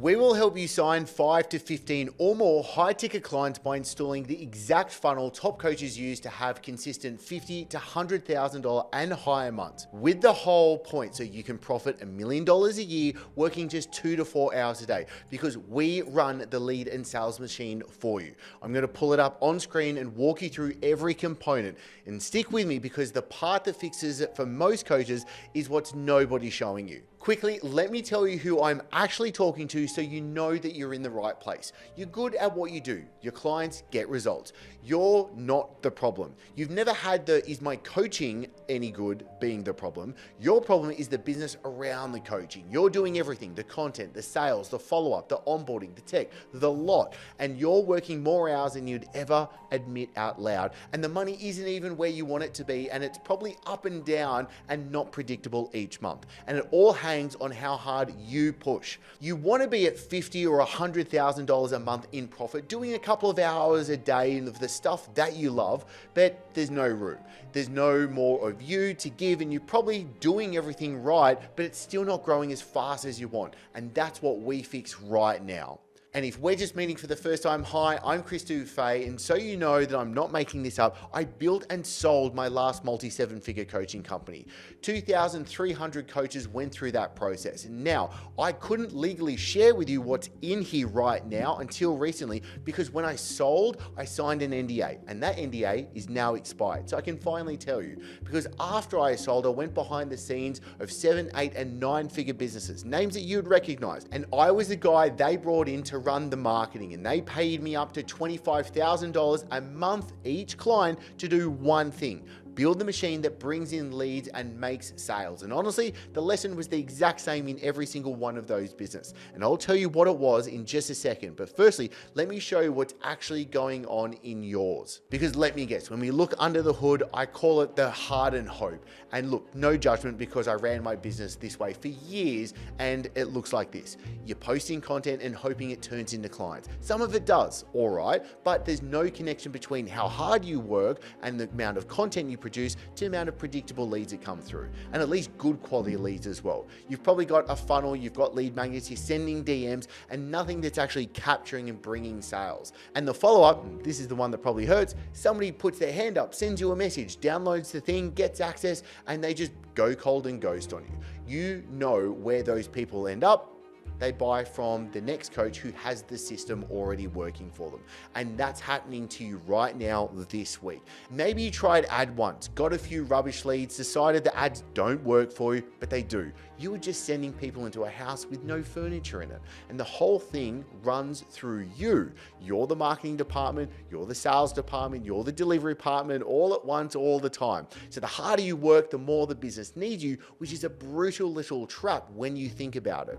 We will help you sign 5 to 15 or more high-ticket clients by installing the exact funnel top coaches use to have consistent $50,000 to $100,000 and higher months, with the whole point so you can profit $1 million a year working just 2 to 4 hours a day, because we run the lead and sales machine for you. I'm going to pull it up on screen and walk you through every component, and stick with me because the part that fixes it for most coaches is what's nobody's showing you. Quickly, let me tell you who I'm actually talking to so you know that you're in the right place. You're good at what you do. Your clients get results. You're not the problem. You've never had the "is my coaching any good" being the problem. Your problem is the business around the coaching. You're doing everything: the content, the sales, the follow-up, the onboarding, the tech, the lot. And you're working more hours than you'd ever admit out loud. And the money isn't even where you want it to be. And it's probably up and down and not predictable each month. And it all hangs on how hard you push. You want to be at $50,000 or $100,000 a month in profit, doing a couple of hours a day of the stuff that you love, but there's no room. There's no more of you to give, and you're probably doing everything right, but it's still not growing as fast as you want. And that's what we fix right now. And if we're just meeting for the first time, hi, I'm Chris Dufey, and so you know that I'm not making this up, I built and sold my last multi-7-figure coaching company. 2,300 coaches went through that process. And now, I couldn't legally share with you what's in here right now until recently, because when I sold, I signed an NDA, and that NDA is now expired. So I can finally tell you, because after I sold, I went behind the scenes of 7, 8, and 9-figure businesses, names that you'd recognize. And I was the guy they brought in to run the marketing, and they paid me up to $25,000 a month each client to do one thing: build the machine that brings in leads and makes sales. And honestly, the lesson was the exact same in every single one of those businesses. And I'll tell you what it was in just a second. But firstly, let me show you what's actually going on in yours. Because let me guess, when we look under the hood, I call it the heart and hope. And look, no judgment, because I ran my business this way for years, and it looks like this. You're posting content and hoping it turns into clients. Some of it does, all right, but there's no connection between how hard you work and the amount of content you produce to the amount of predictable leads that come through, and at least good quality leads as well. You've probably got a funnel, you've got lead magnets, you're sending DMs, and nothing that's actually capturing and bringing sales. And the follow-up, this is the one that probably hurts, somebody puts their hand up, sends you a message, downloads the thing, gets access, and they just go cold and ghost on you. You know where those people end up. They buy from the next coach who has the system already working for them. And that's happening to you right now this week. Maybe you tried ad once, got a few rubbish leads, decided the ads don't work for you, but they do. You were just sending people into a house with no furniture in it. And the whole thing runs through you. You're the marketing department, you're the sales department, you're the delivery department, all at once, all the time. So the harder you work, the more the business needs you, which is a brutal little trap when you think about it.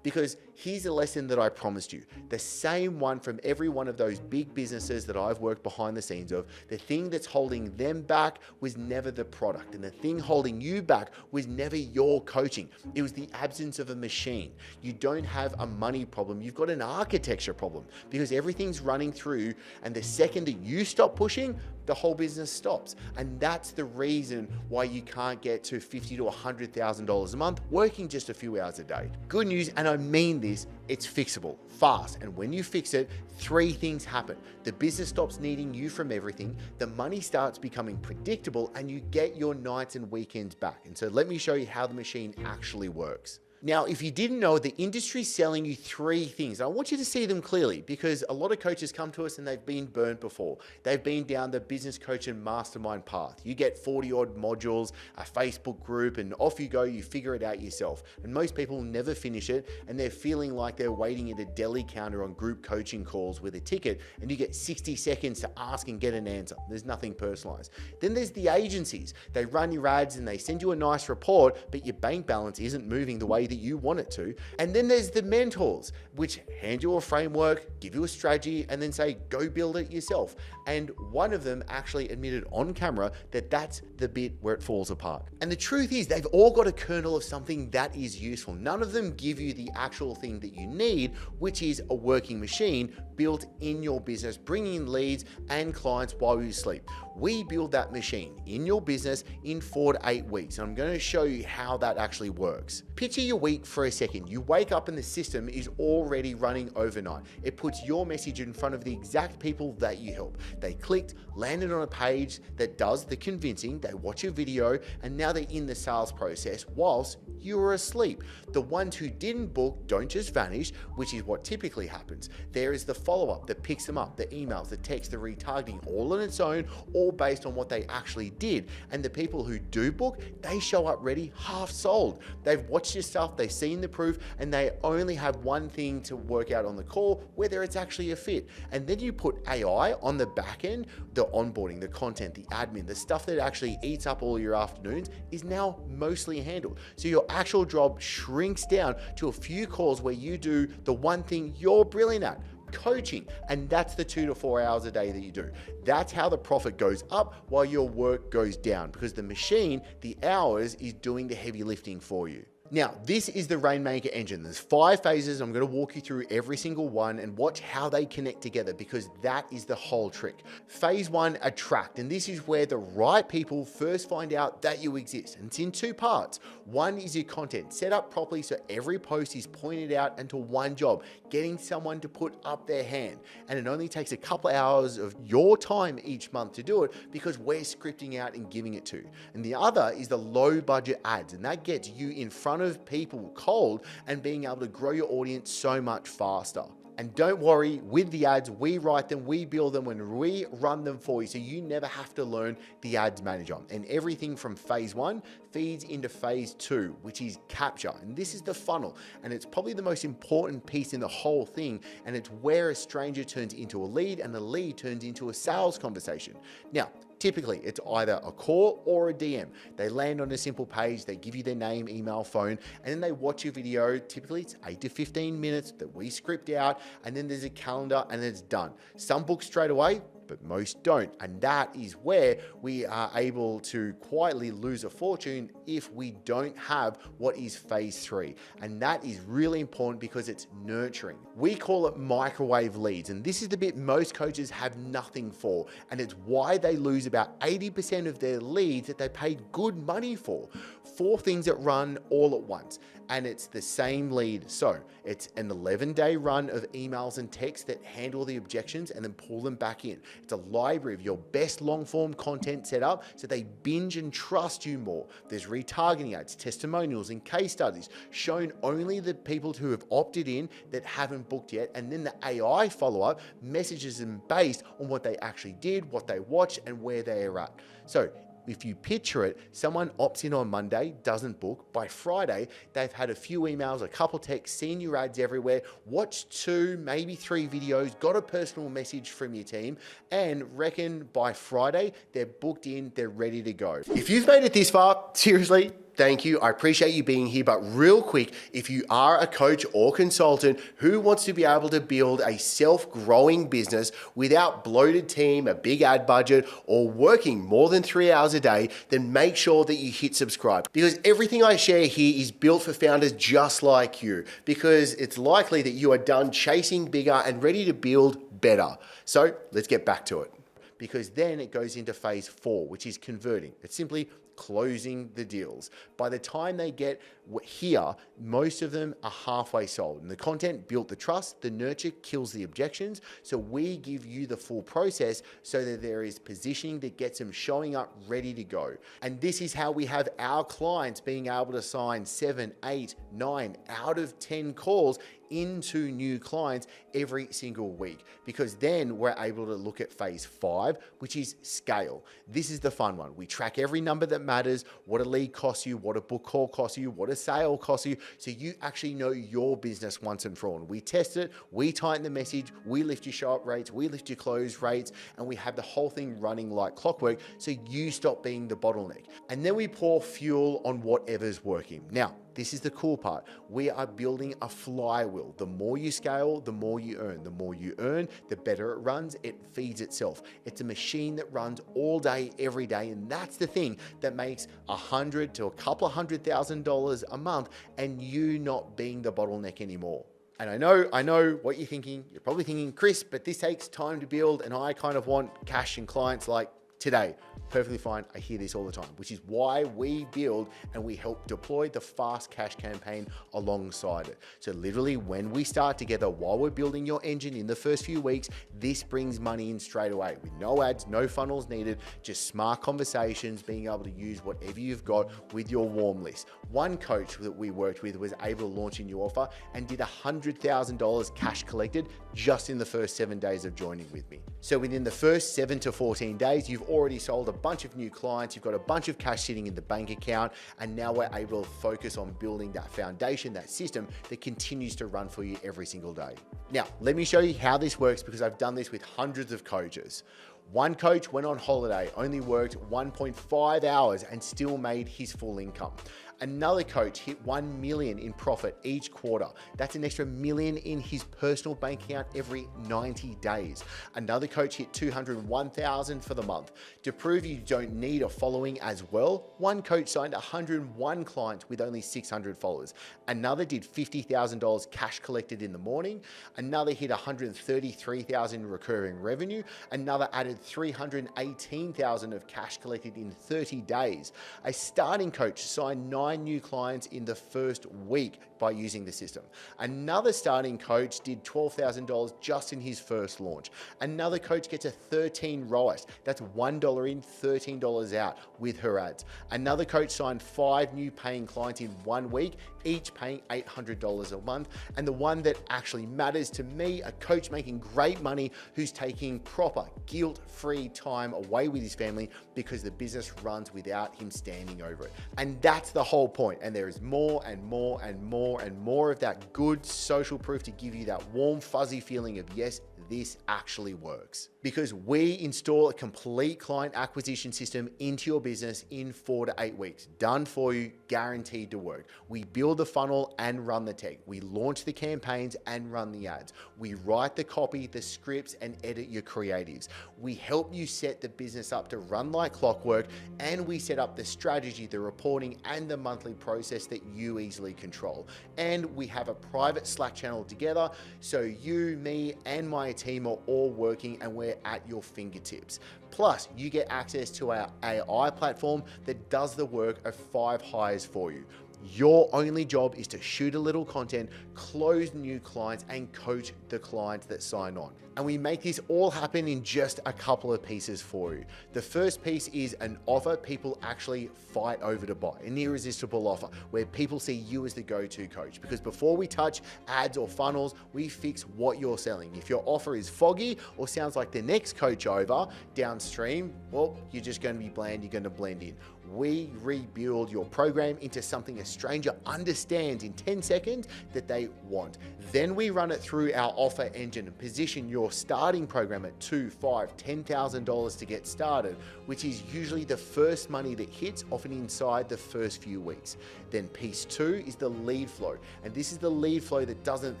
Because here's a lesson that I promised you, the same one from every one of those big businesses that I've worked behind the scenes of. The thing that's holding them back was never the product, and the thing holding you back was never your coaching. It was the absence of a machine. You don't have a money problem, you've got an architecture problem, because everything's running through, and the second that you stop pushing, the whole business stops. And that's the reason why you can't get to $50,000 to $100,000 a month working just a few hours a day. Good news, and I mean this, it's fixable, fast. And when you fix it, 3 things happen. The business stops needing you from everything, the money starts becoming predictable, and you get your nights and weekends back. And so let me show you how the machine actually works. Now, if you didn't know, the industry's selling you 3 things. I want you to see them clearly, because a lot of coaches come to us and they've been burnt before. They've been down the business coach and mastermind path. You get 40 odd modules, a Facebook group, and off you go, you figure it out yourself. And most people never finish it, and they're feeling like they're waiting at a deli counter on group coaching calls with a ticket, and you get 60 seconds to ask and get an answer. There's nothing personalized. Then there's the agencies. They run your ads and they send you a nice report, but your bank balance isn't moving the way that you want it to. And then there's the mentors, which hand you a framework, give you a strategy, and then say, go build it yourself. And one of them actually admitted on camera that that's the bit where it falls apart. And the truth is, they've all got a kernel of something that is useful. None of them give you the actual thing that you need, which is a working machine built in your business, bringing in leads and clients while you sleep. We build that machine in your business in 4 to 8 weeks. And I'm going to show you how that actually works. Picture you're week for a second. You wake up and the system is already running overnight. It puts your message in front of the exact people that you help. They clicked, landed on a page that does the convincing, they watch your video, and now they're in the sales process whilst you were asleep. The ones who didn't book don't just vanish, which is what typically happens. There is the follow-up that picks them up, the emails, the text, the retargeting, all on its own, all based on what they actually did. And the people who do book, they show up ready, half sold. They've watched your stuff, they've seen the proof, and they only have one thing to work out on the call, whether it's actually a fit. And then you put AI on the back end, the onboarding, the content, the admin, the stuff that actually eats up all your afternoons is now mostly handled. So your actual job shrinks down to a few calls where you do the one thing you're brilliant at, coaching, and that's the 2 to 4 hours a day that you do. That's how the profit goes up while your work goes down, because the machine, the hours, is doing the heavy lifting for you. Now, this is the Rainmaker engine. There's 5 phases. I'm going to walk you through every single one and watch how they connect together, because that is the whole trick. Phase 1, attract. And this is where the right people first find out that you exist. And it's in 2 parts. One is your content, set up properly so every post is pointed out into one job, getting someone to put up their hand. And it only takes a couple hours of your time each month to do it, because we're scripting out and giving it to. And the other is the low budget ads. And that gets you in front of people cold and being able to grow your audience so much faster. And don't worry, with the ads, we write them, we build them, and we run them for you, so you never have to learn the ads manager. And everything from phase 1 feeds into phase 2, which is capture. And this is the funnel, and it's probably the most important piece in the whole thing. And it's where a stranger turns into a lead and the lead turns into a sales conversation. Now, typically, it's either a call or a DM. They land on a simple page, they give you their name, email, phone, and then they watch your video. Typically, it's 8 to 15 minutes that we script out, and then there's a calendar, and it's done. Some book straight away, but most don't. And that is where we are able to quietly lose a fortune if we don't have what is phase 3. And that is really important because it's nurturing. We call it microwave leads. And this is the bit most coaches have nothing for. And it's why they lose about 80% of their leads that they paid good money for. 4 things that run all at once. And it's the same lead. So it's an 11-day run of emails and texts that handle the objections and then pull them back in. It's a library of your best long-form content set up so they binge and trust you more. There's retargeting ads, testimonials, and case studies shown only the people who have opted in that haven't booked yet. And then the AI follow-up messages them based on what they actually did, what they watched, and where they are at. So if you picture it, someone opts in on Monday, doesn't book. By Friday, they've had a few emails, a couple texts, seen your ads everywhere, watched 2, maybe 3 videos, got a personal message from your team, and reckon by Friday, they're booked in, they're ready to go. If you've made it this far, seriously, thank you. I appreciate you being here. But real quick, if you are a coach or consultant who wants to be able to build a self-growing business without bloated team, a big ad budget, or working more than 3 hours a day, then make sure that you hit subscribe, because everything I share here is built for founders just like you, because it's likely that you are done chasing bigger and ready to build better. So let's get back to it, because then it goes into phase 4, which is converting. It's simply closing the deals. By the time they get here, most of them are halfway sold. And the content built the trust, the nurture kills the objections. So we give you the full process so that there is positioning that gets them showing up ready to go. And this is how we have our clients being able to sign 7, 8, 9 out of 10 calls into new clients every single week, because then we're able to look at phase 5, which is scale. This is the fun one. We track every number that matters, what a lead costs you, what a book call costs you, what a sale costs you, so you actually know your business once and for all. And we test it, we tighten the message, we lift your show up rates, we lift your close rates, and we have the whole thing running like clockwork so you stop being the bottleneck. And then we pour fuel on whatever's working. Now, this is the cool part. We are building a flywheel. The more you scale, the more you earn. The more you earn, the better it runs. It feeds itself. It's a machine that runs all day, every day. And that's the thing that makes $100,000 to a couple of $100,000 a month and you not being the bottleneck anymore. And I know what you're thinking. You're probably thinking, Chris, but this takes time to build and I kind of want cash and clients like today. Perfectly fine. I hear this all the time, which is why we build and we help deploy the fast cash campaign alongside it. So literally when we start together while we're building your engine in the first few weeks, this brings money in straight away with no ads, no funnels needed, just smart conversations, being able to use whatever you've got with your warm list. One coach that we worked with was able to launch a new offer and did $100,000 cash collected just in the first 7 days of joining with me. So within the first 7 to 14 days, you've already sold a bunch of new clients, you've got a bunch of cash sitting in the bank account, and now we're able to focus on building that foundation, that system that continues to run for you every single day. Now, let me show you how this works because I've done this with hundreds of coaches. One coach went on holiday, only worked 1.5 hours and still made his full income. Another coach hit 1 million in profit each quarter. That's an extra $1 million in his personal bank account every 90 days. Another coach hit 201,000 for the month. To prove you don't need a following as well, one coach signed 101 clients with only 600 followers. Another did $50,000 cash collected in the morning. Another hit 133,000 recurring revenue. Another added 318,000 of cash collected in 30 days. A starting coach signed 9 new clients in the first week by using the system. Another starting coach did $12,000 just in his first launch. Another coach gets a 13 ROAS. That's $1 in, $13 out with her ads. Another coach signed 5 new paying clients in 1 week, each paying $800 a month. And the one that actually matters to me, a coach making great money who's taking proper guilt-free time away with his family because the business runs without him standing over it. And that's the whole point. And there is more and more and more and more of that good social proof to give you that warm, fuzzy feeling of, yes, this actually works. Because we install a complete client acquisition system into your business in 4 to 8 weeks. Done for you, guaranteed to work. We build the funnel and run the tech. We launch the campaigns and run the ads. We write the copy, the scripts, and edit your creatives. We help you set the business up to run like clockwork, and we set up the strategy, the reporting, and the monthly process that you easily control. And we have a private Slack channel together, so you, me, and my team are all working and we're at your fingertips. Plus, you get access to our AI platform that does the work of 5 hires for you. Your only job is to shoot a little content, close new clients, and coach the clients that sign on. And we make this all happen in just a couple of pieces for you. The first piece is an offer people actually fight over to buy, an irresistible offer where people see you as the go-to coach. Because before we touch ads or funnels, we fix what you're selling. If your offer is foggy or sounds like the next coach over downstream, well, you're just going to be bland, you're going to blend in. We rebuild your program into something a stranger understands in 10 seconds that they want. Then we run it through our offer engine and position your starting program at $2,000, $5,000, $10,000 to get started, which is usually the first money that hits, often inside the first few weeks. Then piece 2 is the lead flow. And this is the lead flow that doesn't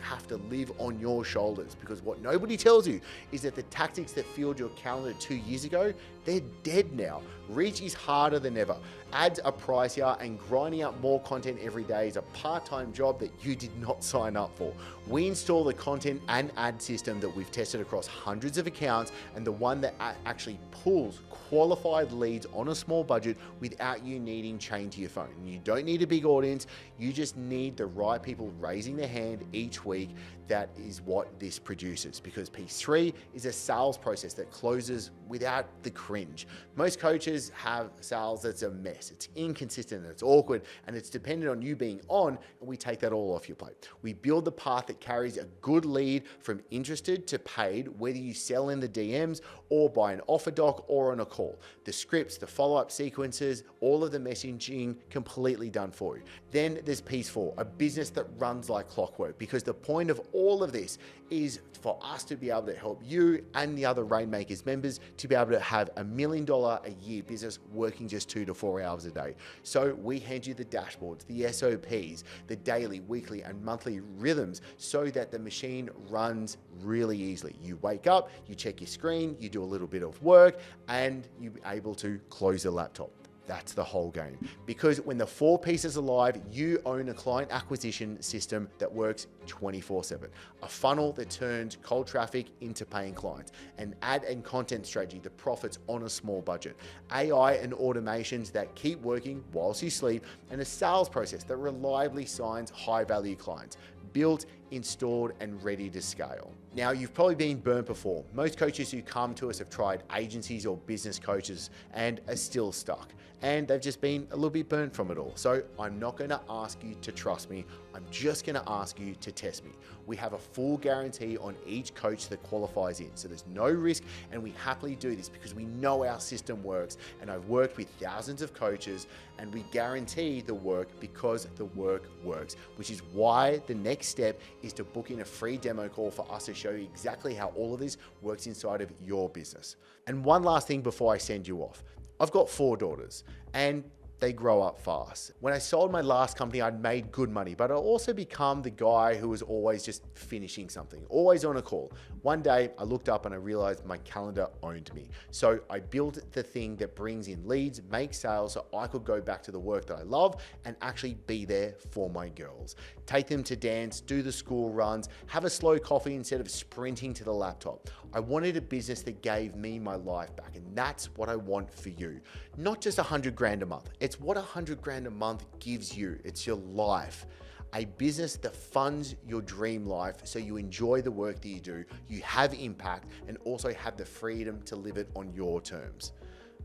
have to live on your shoulders, because what nobody tells you is that the tactics that fueled your calendar 2 years ago, they're dead now. Reach is harder than ever. Ads are pricier, and grinding out more content every day is a part-time job that you did not sign up for. We install the content and ad system that we've tested across hundreds of accounts, and the one that actually pulls qualified leads on a small budget without you needing chain to your phone. And you don't need a big audience, you just need the right people raising their hand each week. That is what this produces, because piece 3 is a sales process that closes without the cringe. Most coaches have sales that's a mess. It's inconsistent, it's awkward, and it's dependent on you being on, and we take that all off your plate. We build the path that carries a good lead from interested to paid, whether you sell in the DMs or by an offer doc or on a call. The scripts, the follow-up sequences, all of the messaging completely done for you. Then there's piece 4, a business that runs like clockwork, because the point of all of this is for us to be able to help you and the other Rainmakers members to be able to have $1 million a year business working just 2 to 4 hours a day. So we hand you the dashboards, the SOPs, the daily, weekly, and monthly rhythms so that the machine runs really easily. You wake up, you check your screen, you do a little bit of work, and you're able to close the laptop. That's the whole game. Because when the 4 pieces are live, you own a client acquisition system that works 24/7. A funnel that turns cold traffic into paying clients. An ad and content strategy that profits on a small budget. AI and automations that keep working whilst you sleep. And a sales process that reliably signs high-value clients. Built, installed, and ready to scale. Now, you've probably been burnt before. Most coaches who come to us have tried agencies or business coaches and are still stuck. And they've just been a little bit burnt from it all. So I'm not gonna ask you to trust me. I'm just gonna ask you to test me. We have a full guarantee on each coach that qualifies in. So there's no risk, and we happily do this because we know our system works. And I've worked with thousands of coaches, and we guarantee the work because the work works, which is why the next step is to book in a free demo call for us to show you exactly how all of this works inside of your business. And one last thing before I send you off. I've got 4 daughters, and they grow up fast. When I sold my last company, I'd made good money, but I also become the guy who was always just finishing something, always on a call. One day I looked up and I realized my calendar owned me. So I built the thing that brings in leads, makes sales, so I could go back to the work that I love and actually be there for my girls. Take them to dance, do the school runs, have a slow coffee instead of sprinting to the laptop. I wanted a business that gave me my life back, and that's what I want for you. Not just 100 grand a month. It's what 100 grand a month gives you. It's your life. A business that funds your dream life so you enjoy the work that you do, you have impact, and also have the freedom to live it on your terms.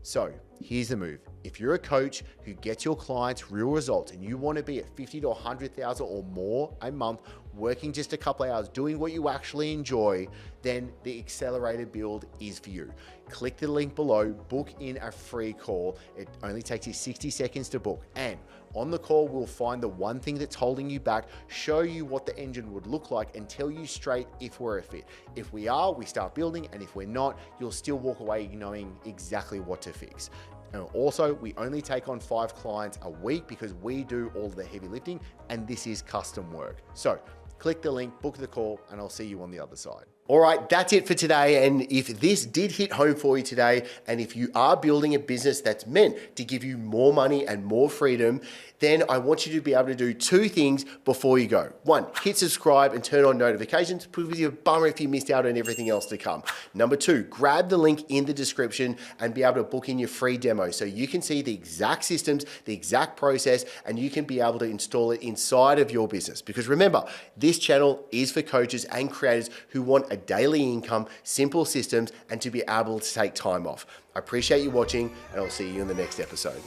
So here's the move. If you're a coach who gets your clients real results and you want to be at 50 to 100,000 or more a month, working just a couple of hours, doing what you actually enjoy, then the accelerated build is for you. Click the link below, book in a free call. It only takes you 60 seconds to book. And on the call, we'll find the one thing that's holding you back, show you what the engine would look like, and tell you straight if we're a fit. If we are, we start building, and if we're not, you'll still walk away knowing exactly what to fix. And also, we only take on 5 clients a week because we do all the heavy lifting, and this is custom work. So click the link, book the call, and I'll see you on the other side. All right, that's it for today. And if this did hit home for you today, and if you are building a business that's meant to give you more money and more freedom, then I want you to be able to do 2 things before you go. 1, hit subscribe and turn on notifications, because it'll be a bummer if you missed out on everything else to come. Number 2, grab the link in the description and be able to book in your free demo so you can see the exact systems, the exact process, and you can be able to install it inside of your business. Because remember, this channel is for coaches and creators who want a daily income, simple systems, and to be able to take time off. I appreciate you watching, and I'll see you in the next episode.